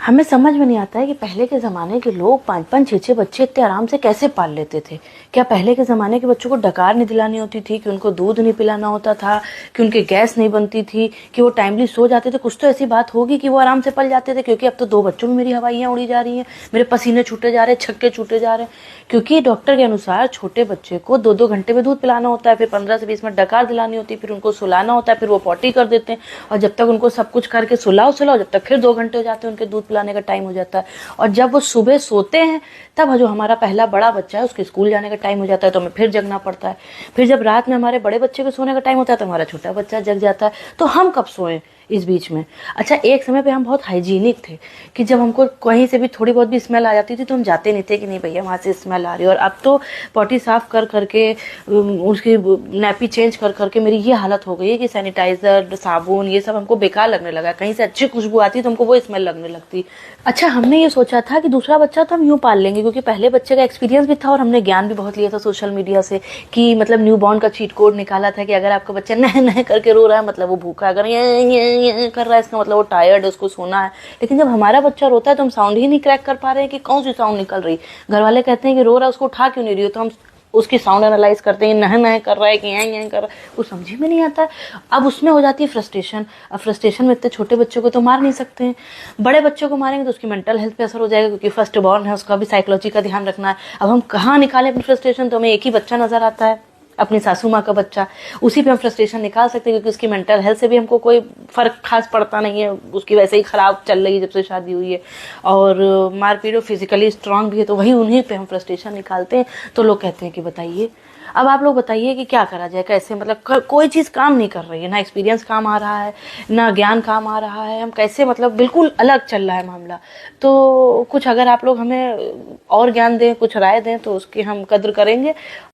हमें समझ में नहीं आता है कि पहले के ज़माने के लोग 5-5 6-6 बच्चे इतने आराम से कैसे पाल लेते थे। क्या पहले के ज़माने के बच्चों को डकार नहीं दिलानी होती थी, कि उनको दूध नहीं पिलाना होता था, कि उनके गैस नहीं बनती थी, कि वो टाइमली सो जाते थे? कुछ तो ऐसी बात होगी कि वो आराम से पल जाते थे। क्योंकि अब तो 2 बच्चों में मेरी हवाइयाँ उड़ी जा रही हैं, मेरे पसीने छूटे जा रहे हैं, छक्के छूटे जा रहे हैं। क्योंकि डॉक्टर के अनुसार छोटे बच्चे को 2-2 घंटे में दूध पिलाना होता है, फिर 15 से 20 मिनट डकार दिलानी होती है, फिर उनको सुलाना होता है, फिर वो पॉटी कर देते हैं। और जब तक उनको सब कुछ करके सुलाओ जब तक फिर 2 घंटे हो जाते हैं, उनके दूध पिलाने का टाइम हो जाता है। और जब वो सुबह सोते हैं तब जो हमारा पहला बड़ा बच्चा है उसके स्कूल जाने का टाइम हो जाता है, तो हमें फिर जगना पड़ता है। फिर जब रात में हमारे बड़े बच्चे के सोने का टाइम होता है तो हमारा छोटा बच्चा जग जाता है। तो हम कब सोएं इस बीच में? अच्छा, एक समय पे हम बहुत हाइजीनिक थे कि जब हमको कहीं से भी थोड़ी बहुत भी स्मेल आ जाती थी तो हम जाते नहीं थे कि नहीं भैया वहाँ से स्मेल आ रही है। और अब तो पॉटी साफ कर करके उसकी नैपी चेंज कर करके मेरी ये हालत हो गई है कि सैनिटाइजर, साबुन, ये सब हमको बेकार लगने लगा। कहीं से अच्छी खुशबू आती तो हमको वो स्मेल लगने लगती। अच्छा, हमने ये सोचा था कि दूसरा बच्चा तो हम यूँ पाल लेंगे, क्योंकि पहले बच्चे का एक्सपीरियंस भी था और हमने ज्ञान भी बहुत लिया था सोशल मीडिया से, कि मतलब न्यू बॉर्न का चीट कोड निकाला था कि अगर आपका बच्चा नह नह करके रो रहा है मतलब वो भूखा है, अगर ये कर रहा है इसका मतलब वो टायर्ड है, उसको सोना है। लेकिन जब हमारा बच्चा रोता है तो हम साउंड ही नहीं क्रैक कर पा रहे हैं कि कौन सी साउंड निकल रही। घर वाले कहते हैं कि रो रहा है उसको उठा क्यों नहीं रही हो, तो हम उसकी साउंड एनालाइज करते हैं, नह नह कर रहा है कि ये कर रहा है, वो समझ में नहीं आता है। अब उसमें हो जाती है फ्रस्ट्रेशन। अब फ्रस्ट्रेशन में इतने छोटे बच्चों को तो मार नहीं सकते हैं, बड़े बच्चों को मारेंगे तो उसकी मेंटल हेल्थ पे असर हो जाएगा, क्योंकि फर्स्ट बॉर्न है, उसका भी साइकोलॉजी का ध्यान रखना है। अब हम कहाँ निकालें अपनी फ्रस्ट्रेशन? तो हमें एक ही बच्चा नजर आता है, अपनी सासू माँ का बच्चा। उसी पे हम फ्रस्ट्रेशन निकाल सकते हैं, क्योंकि उसकी मेंटल हेल्थ से भी हमको कोई फर्क खास पड़ता नहीं है, उसकी वैसे ही खराब चल रही है जब से शादी हुई है। और मारपीट फिजिकली स्ट्रांग भी है, तो वही उन्हीं पे हम फ्रस्ट्रेशन निकालते हैं। तो लोग कहते हैं कि बताइए, अब आप लोग बताइए कि क्या करा जाए, कैसे मतलब कोई चीज़ काम नहीं कर रही है, ना एक्सपीरियंस काम आ रहा है, ना ज्ञान काम आ रहा है, हम कैसे मतलब बिल्कुल अलग चल रहा है मामला। तो कुछ अगर आप लोग हमें और ज्ञान दें, कुछ राय दें तो उसकी हम कद्र करेंगे।